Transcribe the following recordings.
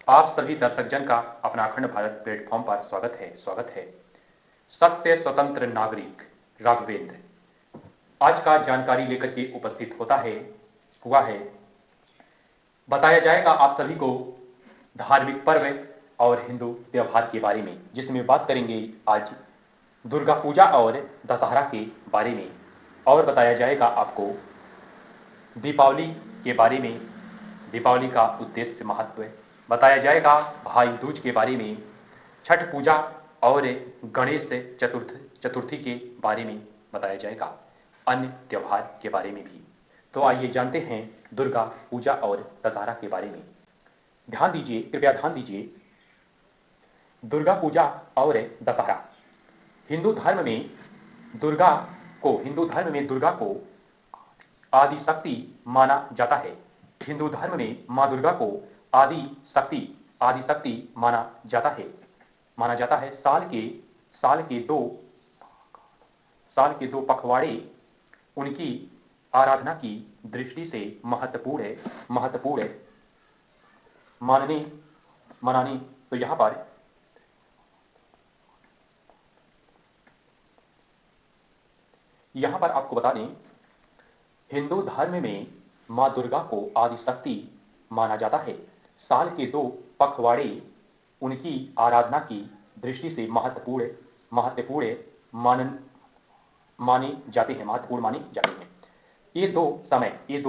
आप सभी दर्शकजन का अपना अखंड भारत प्लेटफॉर्म पर स्वागत है। सत्य स्वतंत्र नागरिक राघवेंद्र आज का जानकारी लेकर के उपस्थित हुआ है। बताया जाएगा आप सभी को धार्मिक पर्व और हिंदू त्योहार के बारे में, जिसमें बात करेंगे आज दुर्गा पूजा और दशहरा के बारे में। और बताया जाएगा आपको दीपावली के बारे में, दीपावली का उद्देश्य महत्व बताया जाएगा, भाई दूज के बारे में, छठ पूजा और गणेश चतुर्थी के बारे में बताया जाएगा, अन्य त्योहार के बारे में भी। तो आइए जानते हैं दुर्गा पूजा और दशहरा के बारे में। ध्यान दीजिए, कृपया ध्यान दीजिए। दुर्गा पूजा और दशहरा हिंदू धर्म में दुर्गा को आदि शक्ति माना जाता है। हिंदू धर्म में मां दुर्गा को आदि शक्ति माना जाता है। साल के दो पखवाड़े उनकी आराधना की दृष्टि से महत्वपूर्ण मनाने। तो यहां पर आपको बता दें, हिंदू धर्म में मां दुर्गा को आदि शक्ति माना जाता है। साल के दो पखवाड़े उनकी आराधना की दृष्टि से महत्वपूर्ण महत्वपूर्ण माने जाते हैं। ये दो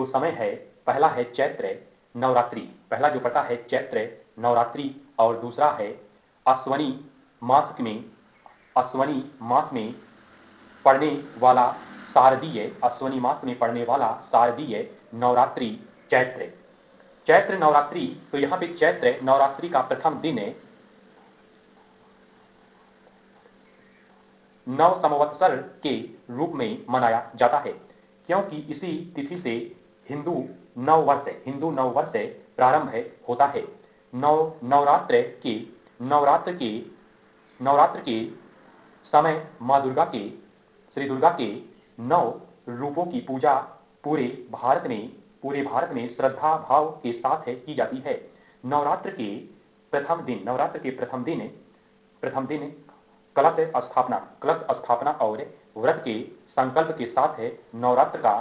समय है। पहला है चैत्र नवरात्रि, पहला जो पड़ता है चैत्र नवरात्रि, और दूसरा है अश्वनी मास में पड़ने वाला शारदीय नवरात्रि चैत्र नवरात्रि। तो यहाँ पे चैत्र नवरात्रि का प्रथम दिन नव संवत्सर के रूप में मनाया जाता है, क्योंकि इसी तिथि से हिंदू नव वर्ष प्रारंभ होता है। नवरात्र के समय मां दुर्गा के श्री दुर्गा के 9 रूपों की पूजा पूरे भारत में श्रद्धा भाव के साथ की जाती है। नवरात्र के प्रथम दिन कलश स्थापना और व्रत के संकल्प के साथ नवरात्र का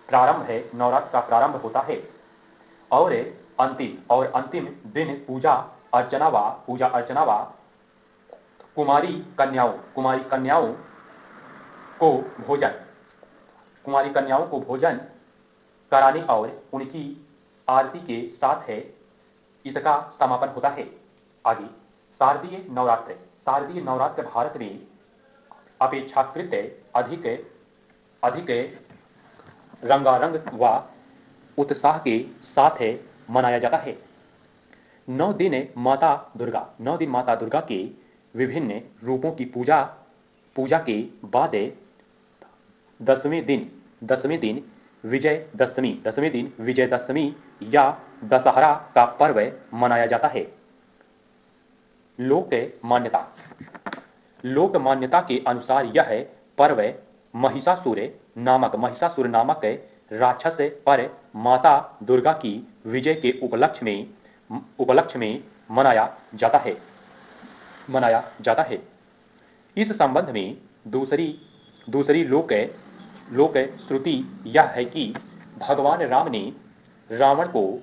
प्रारंभ होता है। और अंतिम दिन पूजा अर्चना व कुमारी कन्याओं को भोजन कराने और उनकी आरती के साथ इसका समापन होता है। आगे शारदीय नवरात्र भारत में अपेक्षाकृत अधिक रंगारंग व उत्साह के साथ मनाया जाता है। 9 दिन माता दुर्गा के विभिन्न रूपों की पूजा के बाद दसवें दिन विजयदशमी या दशहरा का पर्व मनाया जाता है। लोक मान्यता के अनुसार यह पर्व महिषासुर नामक राक्षस पर माता दुर्गा की विजय के उपलक्ष्य में मनाया जाता है। इस संबंध में दूसरी लोक श्रुति यह है कि भगवान राम ने रावण को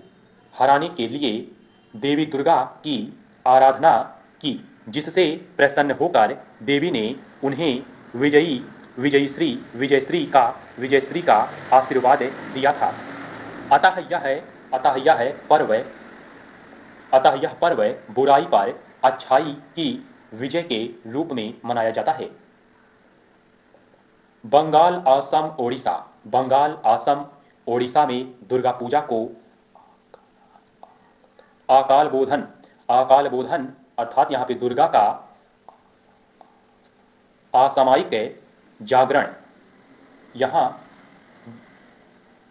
हराने के लिए देवी दुर्गा की आराधना की, जिससे प्रसन्न होकर देवी ने उन्हें विजयश्री का आशीर्वाद दिया था। अतः यह पर्व बुराई पर अच्छाई की विजय के रूप में मनाया जाता है। बंगाल असम ओडिशा में दुर्गा पूजा को अकाल बोधन अर्थात यहाँ पे दुर्गा का असामयिक जागरण, यहाँ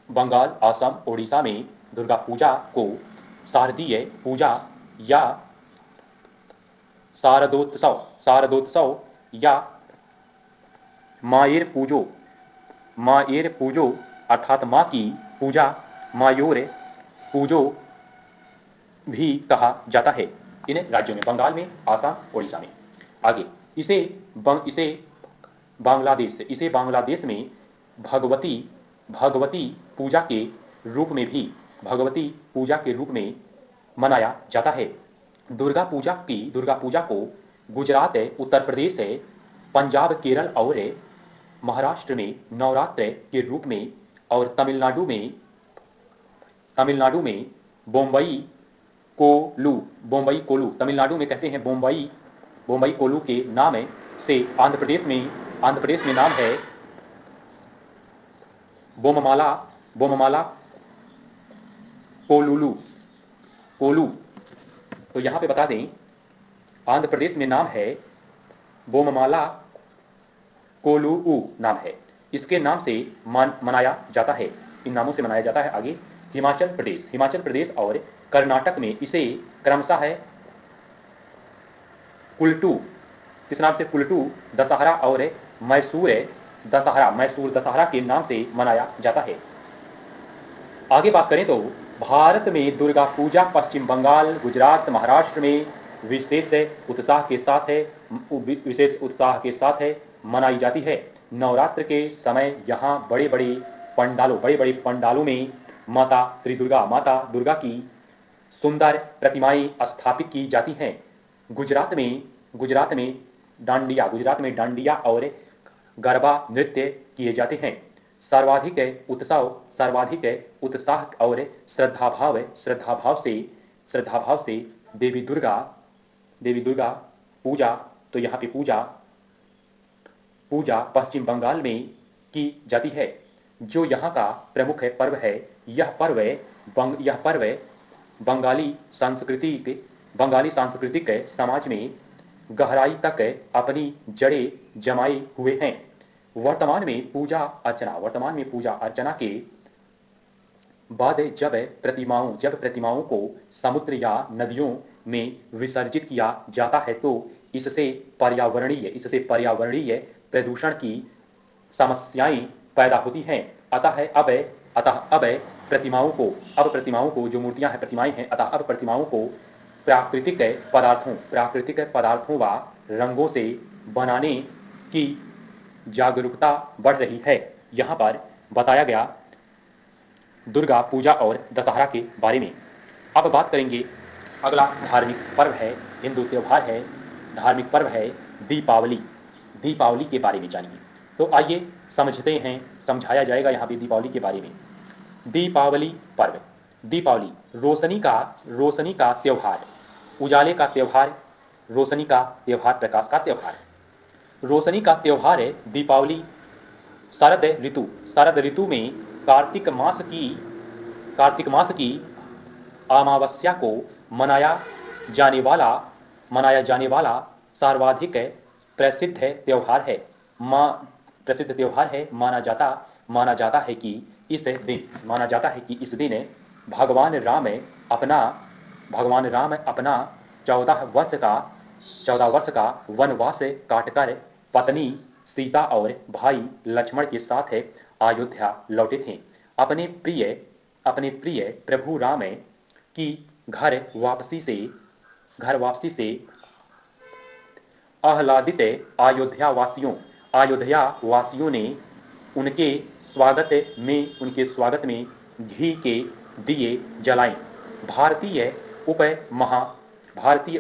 बंगाल असम ओडिशा में दुर्गा पूजा को शारदीय पूजा या शारदोत्सव या मायेर पूजो अर्थात माँ की पूजा, मायोर पूजो भी कहा जाता है इन राज्यों में, बंगाल में, आसाम, उड़ीसा में। आगे इसे बांग्लादेश में भगवती भगवती पूजा के रूप में भी भगवती पूजा के रूप में मनाया जाता है। दुर्गा पूजा को गुजरात, उत्तर प्रदेश, पंजाब, केरल और महाराष्ट्र में नवरात्र के रूप में, और तमिलनाडु में बोम्बई कोलू तमिलनाडु में कहते हैं बोम्बई कोलू के नाम से। आंध्र प्रदेश में नाम है बोममाला कोलू। तो यहां पे बता दें, आंध्र प्रदेश में नाम है बोममाला कोलू नाम है। इसके नाम से मनाया जाता है, इन नामों से मनाया जाता है। आगे हिमाचल प्रदेश और कर्नाटक में इसे क्रमशः है कुल्टू, इस नाम से कुल्टू दशहरा और मैसूर दशहरा के नाम से मनाया जाता है। आगे बात करें तो भारत में दुर्गा पूजा पश्चिम बंगाल, गुजरात, महाराष्ट्र में विशेष उत्साह के साथ मनाई जाती है। नवरात्र के समय यहाँ बड़े बड़े पंडालों में माता दुर्गा की सुंदर प्रतिमाएं स्थापित की जाती हैं। गुजरात में डांडिया और गरबा नृत्य किए जाते हैं। सर्वाधिक उत्साह और श्रद्धाभाव से देवी दुर्गा पूजा, तो यहाँ पे पूजा पश्चिम बंगाल में की जाती है, जो यहाँ का प्रमुख पर्व है। यह पर्व बंगाली सांस्कृतिक समाज में गहराई तक अपनी जड़ें जमाए हुए हैं। वर्तमान में पूजा अर्चना के बाद जब प्रतिमाओं को समुद्र या नदियों में विसर्जित किया जाता है, तो इससे पर्यावरणीय प्रदूषण की समस्याएं पैदा होती हैं। अतः अब प्रतिमाओं को, जो मूर्तियां हैं, प्रतिमाएं हैं, अतः अब प्रतिमाओं को प्राकृतिक पदार्थों व रंगों से बनाने की जागरूकता बढ़ रही है। यहाँ पर बताया गया दुर्गा पूजा और दशहरा के बारे में। अब बात करेंगे, अगला धार्मिक पर्व है, हिंदू त्योहार है, धार्मिक पर्व है दीपावली के बारे में जानिए। तो आइए समझाया जाएगा यहाँ पे दीपावली के बारे में। दीपावली रोशनी का त्योहार, उजाले का त्योहार, रोशनी का त्योहार, प्रकाश का त्योहार। रोशनी का त्योहार है दीपावली। शरद ऋतु में कार्तिक मास की अमावस्या को मनाया जाने वाला सर्वाधिक प्रसिद्ध त्योहार है। माना जाता है कि इस दिन भगवान राम अपना 14 वर्ष का वनवास काटकर पत्नी सीता और भाई लक्ष्मण के साथ अयोध्या लौटे थे। अपने प्रिय प्रभु राम की घर वापसी से आह्लादित अयोध्या वासियों ने उनके स्वागत में घी के दिए जलाए। भारतीय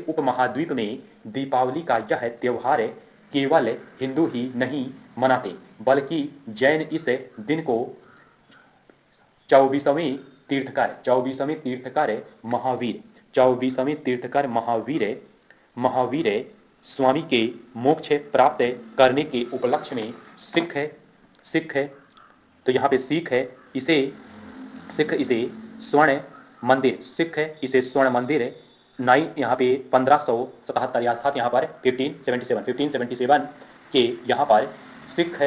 उपमहाद्वीप में दीपावली का यह त्योहार केवल हिंदू ही नहीं मनाते, बल्कि जैन इस दिन को 24वें तीर्थकर महावीर स्वामी के मोक्ष प्राप्त करने के उपलक्ष्य में सिख इसे स्वर्ण मंदिर यहाँ पे 1577 अर्थात यहाँ पर 1577 के यहाँ पर सिख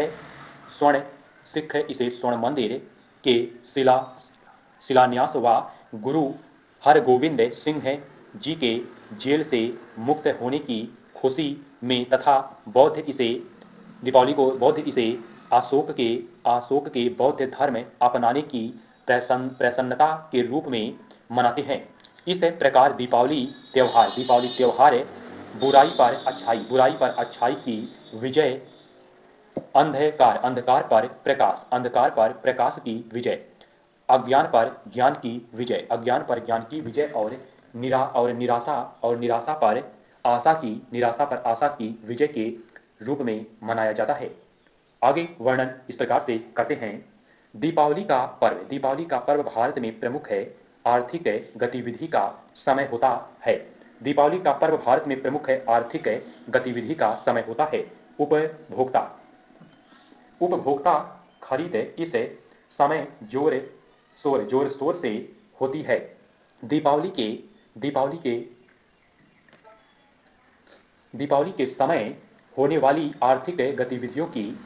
इसे स्वर्ण मंदिर के शिलान्यास व गुरु हरगोविंद सिंह जी के जेल से मुक्त होने की खुशी में, तथा बौद्ध इसे अशोक के बौद्ध धर्म अपनाने की प्रसन्नता के रूप में मनाते हैं। इस प्रकार दीपावली त्योहार बुराई पर अच्छाई की विजय, अंधकार पर प्रकाश की विजय, अज्ञान पर ज्ञान की विजय और निराशा पर आशा की विजय के रूप में मनाया जाता है। आगे वर्णन इस प्रकार से करते हैं। दीपावली का पर्व भारत में प्रमुख है आर्थिक गतिविधि का समय होता है। दीपावली का पर्व भारत में प्रमुख है आर्थिक गतिविधि का समय होता है। उपभोक्ता खरीद इस समय जोर शोर से होती है। दीपावली के समय होने वाली आर्थिक गतिविधियों की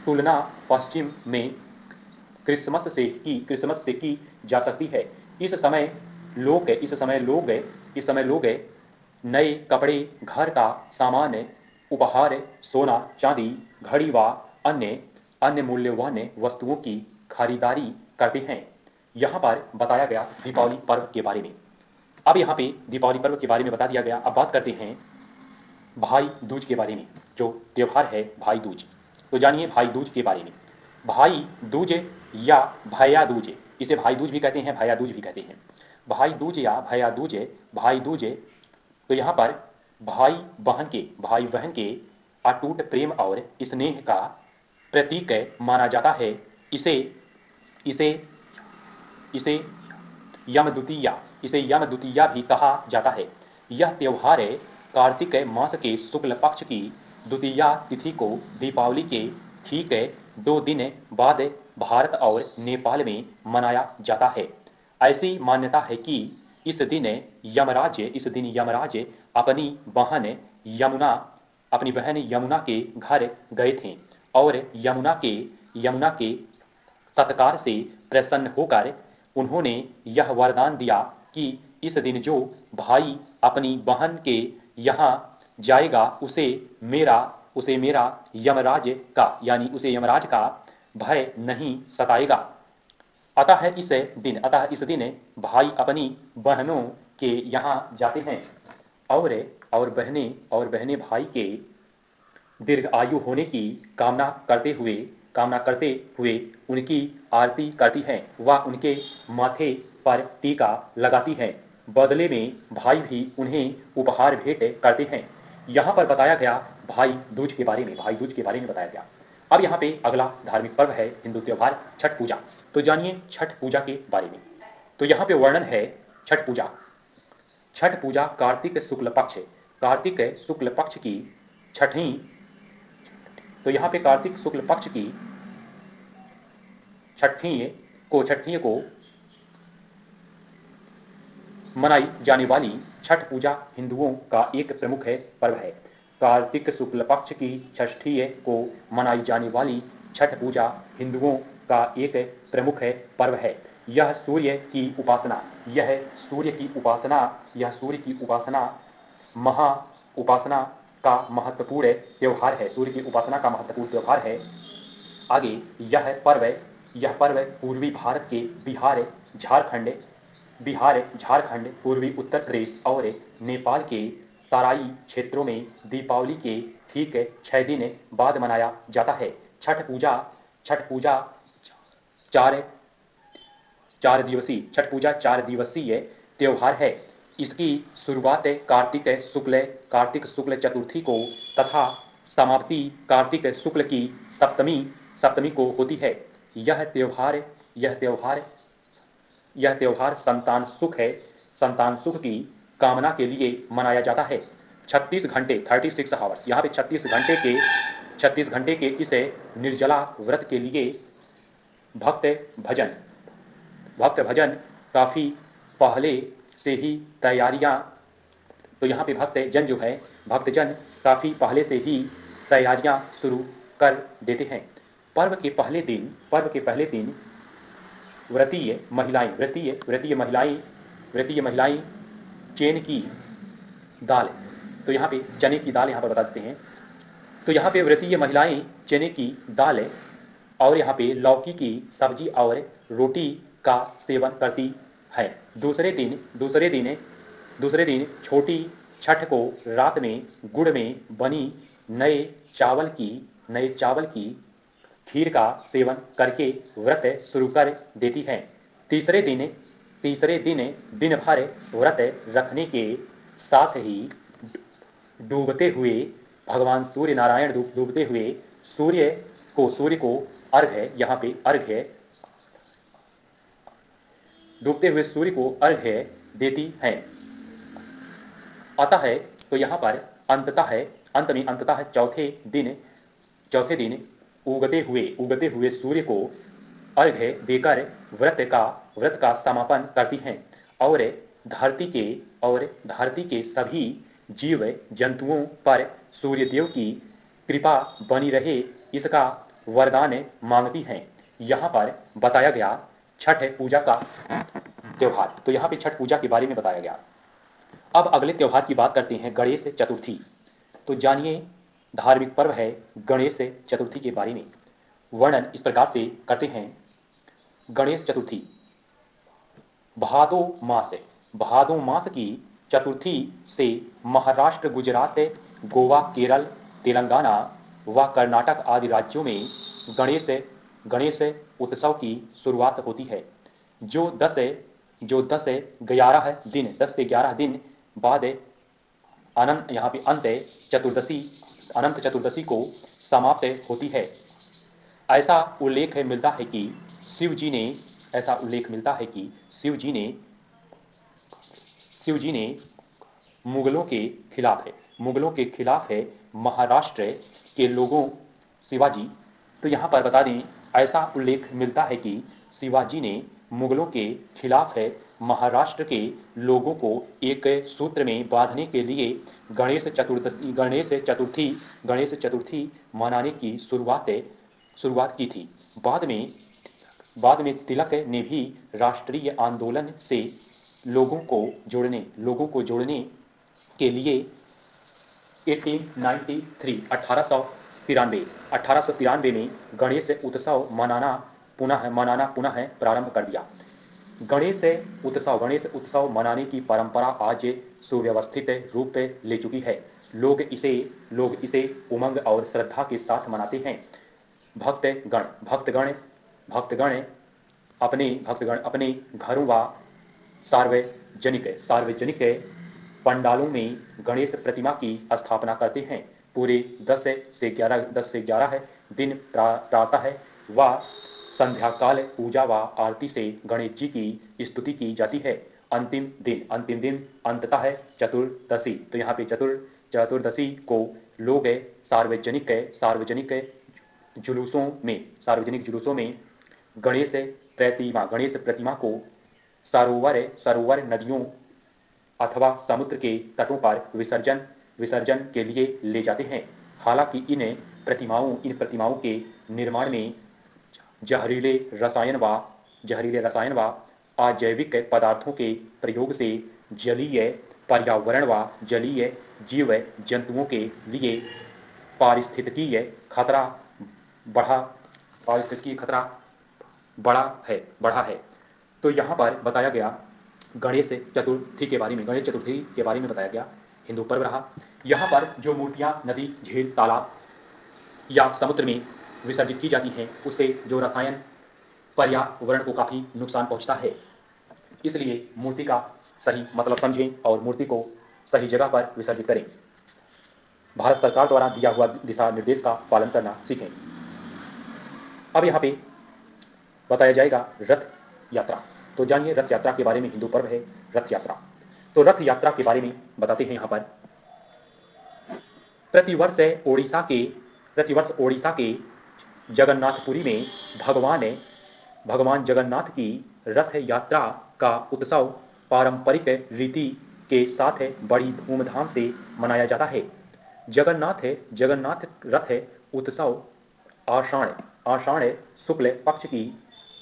तुलना पश्चिम में क्रिसमस से की जा सकती है। इस समय लोग नए कपड़े, घर का सामान, उपहार, सोना चांदी, घड़ी व अन्य मूल्यवान वस्तुओं की खरीदारी करते हैं। यहाँ पर बताया गया दीपावली पर्व के बारे में। अब यहाँ पे दीपावली पर्व के बारे में बता दिया गया। अब बात करते हैं भाई दूज के बारे में, जो त्योहार है भाई दूज। तो जानिए भाई दूज के बारे में। भाई दूज या भैया दूज, इसे भाई दूज भी कहते हैं, भैया दूज भी कहते हैं। भाई दूज या भैया दूज, तो यहाँ पर भाई बहन के अटूट प्रेम और स्नेह का प्रतीक माना जाता है। इसे इसे इसे यम द्वितीया भी कहा जाता है। यह त्योहार कार्तिक मास के शुक्ल पक्ष की द्वितीया तिथि को दीपावली के ठीक 2 दिन बाद भारत और नेपाल में मनाया जाता है। ऐसी मान्यता है कि इस दिन यमराज अपनी बहन यमुना के घर गए थे और यमुना के सत्कार से प्रसन्न होकर उन्होंने यह वरदान दिया कि इस दिन जो भाई अपनी बहन के यहाँ जाएगा उसे मेरा यमराज का भय नहीं सताएगा। अतः इस दिन भाई अपनी बहनों के यहाँ जाते हैं और बहनें भाई के दीर्घ आयु होने की कामना करते हुए उनकी आरती करती हैं व उनके माथे पर टीका लगाती हैं। बदले में भाई भी उन्हें उपहार भेंट करते हैं। यहाँ पर बताया गया भाई दूज के बारे में बताया गया। अब यहाँ पे अगला धार्मिक पर्व है हिंदू त्योहार छठ पूजा। तो जानिए छठ पूजा के बारे में। तो यहाँ पे वर्णन है छठ पूजा कार्तिक शुक्ल पक्ष की छठी, तो यहाँ पे कार्तिक शुक्ल पक्ष की छठी को मनाई जाने वाली छठ पूजा हिंदुओं का एक प्रमुख पर्व है। कार्तिक शुक्ल पक्ष की षष्ठी को मनाई जाने वाली छठ पूजा हिंदुओं का एक प्रमुख पर्व है। यह सूर्य की उपासना का महत्वपूर्ण त्योहार है। आगे यह पर्व पूर्वी भारत के झारखंड, पूर्वी उत्तर प्रदेश और नेपाल के तराई क्षेत्रों में दीपावली के ठीक 6 दिन बाद मनाया जाता है। छठ पूजा 4 दिवसीय त्योहार है। इसकी शुरुआत कार्तिक शुक्ल चतुर्थी को तथा समाप्ति कार्तिक शुक्ल की सप्तमी को होती है। यह त्योहार संतान सुख की कामना के लिए मनाया जाता है। 36 आवर्स, यहाँ पे 36 घंटे के इस निर्जला व्रत के लिए भक्त भजन काफी पहले से ही तैयारियां, तो यहाँ पे भक्तजन काफी पहले से ही तैयारियां शुरू कर देते हैं। पर्व के पहले दिन व्रतीय महिलाएं चने की दाल, तो यहाँ पे चने की दाल यहाँ पर बता देते हैं। तो यहाँ पे व्रतीय महिलाएं चने की दाल और यहाँ पे लौकी की सब्जी और रोटी का सेवन करती है। दूसरे दिन दूसरे दिन छोटी छठ को रात में गुड़ में बनी नए चावल की खीर का सेवन करके व्रत शुरू कर देती हैं। तीसरे दिन दिन भर व्रत रखने के साथ ही डूबते हुए भगवान सूर्य नारायण डूबते हुए सूर्य को अर्घ्य, यहाँ पे अर्घ्य, डूबते हुए सूर्य को अर्घ्य देती हैं। अतः तो यहाँ पर अंततः चौथे दिन उगते हुए सूर्य को अर्घ्य देकर व्रत का समापन करती हैं और धरती के सभी जीव जंतुओं पर सूर्यदेव की कृपा बनी रहे, इसका वरदान मांगती हैं। यहाँ पर बताया गया छठ पूजा का त्योहार। तो यहाँ पे छठ पूजा के बारे में बताया गया। अब अगले त्योहार की बात करते हैं, गणेश चतुर्थी। तो जानिए, धार्मिक पर्व है गणेश चतुर्थी के बारे में वर्णन इस प्रकार से करते हैं। गणेश चतुर्थी भादो मास की चतुर्थी से महाराष्ट्र, गुजरात, गोवा, केरल, तेलंगाना व कर्नाटक आदि राज्यों में गणेश उत्सव की शुरुआत होती है, जो 10 से 11 दिन बाद अनंत चतुर्दशी को समाप्त होती है। ऐसा उल्लेख मिलता है कि शिव जी ने मुगलों के खिलाफ है महाराष्ट्र के लोगों शिवाजी। तो यहाँ पर बता दें, ऐसा उल्लेख मिलता है कि शिवाजी ने मुगलों के खिलाफ है महाराष्ट्र के लोगों को एक सूत्र में बांधने के लिए गणेश चतुर्थी मनाने की शुरुआत की थी। बाद में तिलक ने भी राष्ट्रीय आंदोलन से लोगों को जोड़ने के लिए 1893 में गणेश उत्सव मनाना पुनः प्रारंभ कर दिया। गणेश उत्सव मनाने की परंपरा आज सुव्यवस्थित रूप ले चुकी है। लोग इसे उमंग और श्रद्धा के साथ मनाते हैं। भक्तगण अपने घरों व सार्वजनिक पंडालों में गणेश प्रतिमा की स्थापना करते हैं। पूरे 10 से 11 दिन प्रातः व संध्या काल पूजा व आरती से गणेश जी की स्तुति की जाती है। अंतिम दिन अंततः चतुर्दशी। तो यहाँ पे चतुर्दशी को लोग सार्वजनिक जुलूसों में गणेश प्रतिमा को सरोवर, नदियों अथवा समुद्र के तटों पर विसर्जन के लिए ले जाते हैं। हालांकि इन प्रतिमाओं के निर्माण में जहरीले रसायन व अजैविक पदार्थों के प्रयोग से जलीय पर्यावरण व जलीय जीव जंतुओं के लिए पारिस्थितिकीय खतरा बढ़ा है। तो यहाँ पर बताया गया गणेश चतुर्थी के बारे में बताया गया। हिंदू पर्व रहा। यहाँ पर जो मूर्तियाँ नदी, झील, तालाब या समुद्र में विसर्जित की जाती हैं, उससे जो रसायन पर्यावरण को काफी नुकसान पहुंचता है। इसलिए मूर्ति का सही मतलब समझें और मूर्ति को सही जगह पर विसर्जित करें। भारत सरकार द्वारा दिया हुआ दिशा निर्देश का पालन करना सीखें। अब यहाँ पे बताया जाएगा रथ यात्रा। तो जानिए रथ यात्रा के बारे में। हिंदू पर्व है रथ यात्रा। तो रथ यात्रा के बारे में बताते हैं। यहाँ पर प्रतिवर्ष ओडिशा के जगन्नाथपुरी में भगवान जगन्नाथ की रथ यात्रा का उत्सव पारंपरिक रीति के साथ बड़ी धूमधाम से मनाया जाता है। जगन्नाथ रथ उत्सव आषाढ़ शुक्ल पक्ष की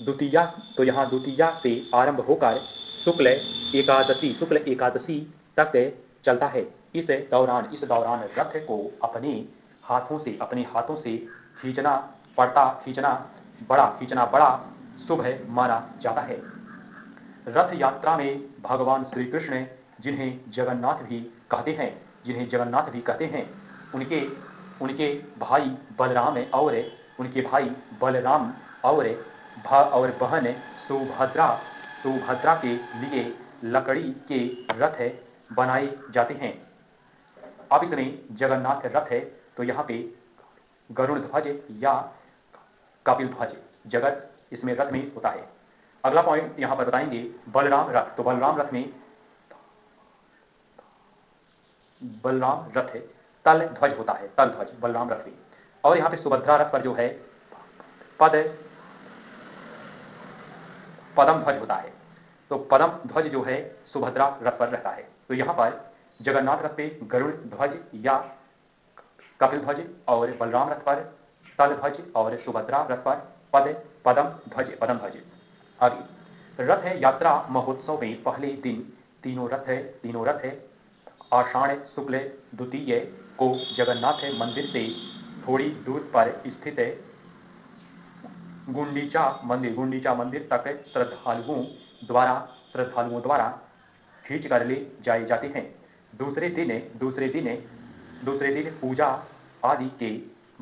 द्वितीया, तो यहाँ द्वितीया से आरंभ होकर शुक्ल एकादशी तक चलता है। इस दौरान रथ को अपने हाथों से खींचना बड़ा शुभ माना जाता है। रथ यात्रा में भगवान श्री कृष्ण जिन्हें जगन्नाथ भी कहते हैं, जिन्हें जगन्नाथ भी कहते हैं, उनके उनके भाई बलराम और उनके भाई बलराम और और बहन सुभद्रा सुभद्रा के लिए लकड़ी के रथ बनाए जाते हैं। अब इसमें जगन्नाथ रथ है तो यहाँ पे गरुड़ ध्वज या कपिल ध्वज जगत इसमें रथ में होता है। अगला पॉइंट यहां पर बताएंगे बलराम रथ। तो बलराम रथ में बलराम रथ तल ध्वज होता है, तल ध्वज बलराम रथ में। और यहाँ पे सुभद्रा रथ पर जो है पद पदम ध्वज होता है। तो पदम ध्वज जो है सुभद्रा रथ पर रहता है। तो यहाँ पर जगन्नाथ रथ पे गरुड़ ध्वज या कपिल ध्वज और बलराम रथ पर तल ध्वज और सुभद्रा रथ पर पदम ध्वज। आगे रथ यात्रा महोत्सव में पहले दिन तीनों रथ आषाढ़ शुक्ल द्वितीय को जगन्नाथ मंदिर से थोड़ी दूर पर स्थित गुंडीचा मंदिर तक श्रद्धालुओं द्वारा खींच कर ले जाए जाते हैं। दूसरे दिन पूजा आदि के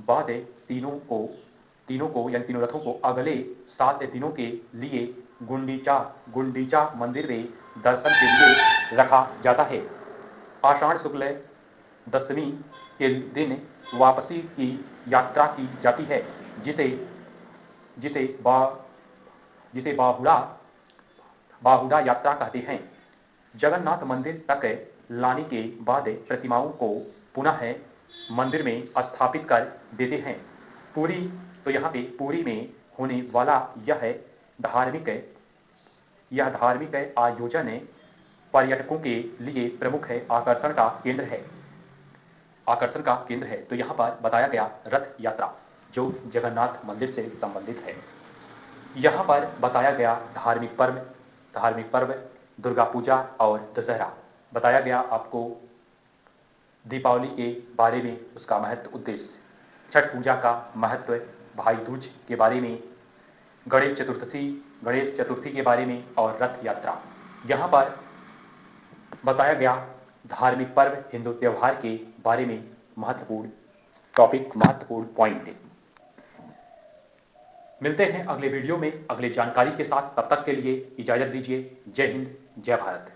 बाद तीनों को यानी तीनों रथों को अगले 7 दिनों के लिए गुंडीचा मंदिर में दर्शन के लिए रखा जाता है। आषाढ़ शुक्ल दशमी के दिन वापसी की यात्रा की जाती है, जिसे बाहुड़ा यात्रा कहते हैं। जगन्नाथ मंदिर तक लाने के बाद प्रतिमाओं को पुनः मंदिर में स्थापित कर देते हैं। तो यहाँ पे पुरी में होने वाला यह धार्मिक आयोजन पर्यटकों के लिए प्रमुख आकर्षण का केंद्र है। तो यहाँ पर बताया गया रथ यात्रा जो जगन्नाथ मंदिर से संबंधित है। यहाँ पर बताया गया धार्मिक पर्व दुर्गा पूजा और दशहरा बताया गया आपको। दीपावली के बारे में उसका महत्व उद्देश्य, छठ पूजा का महत्व, भाई दूज के बारे में, गणेश चतुर्थी के बारे में और रथ यात्रा। यहाँ पर बताया गया धार्मिक पर्व हिंदू त्योहार के बारे में महत्वपूर्ण पॉइंट। मिलते हैं अगले वीडियो में अगले जानकारी के साथ। तब तक के लिए इजाजत दीजिए। जय हिंद, जय भारत।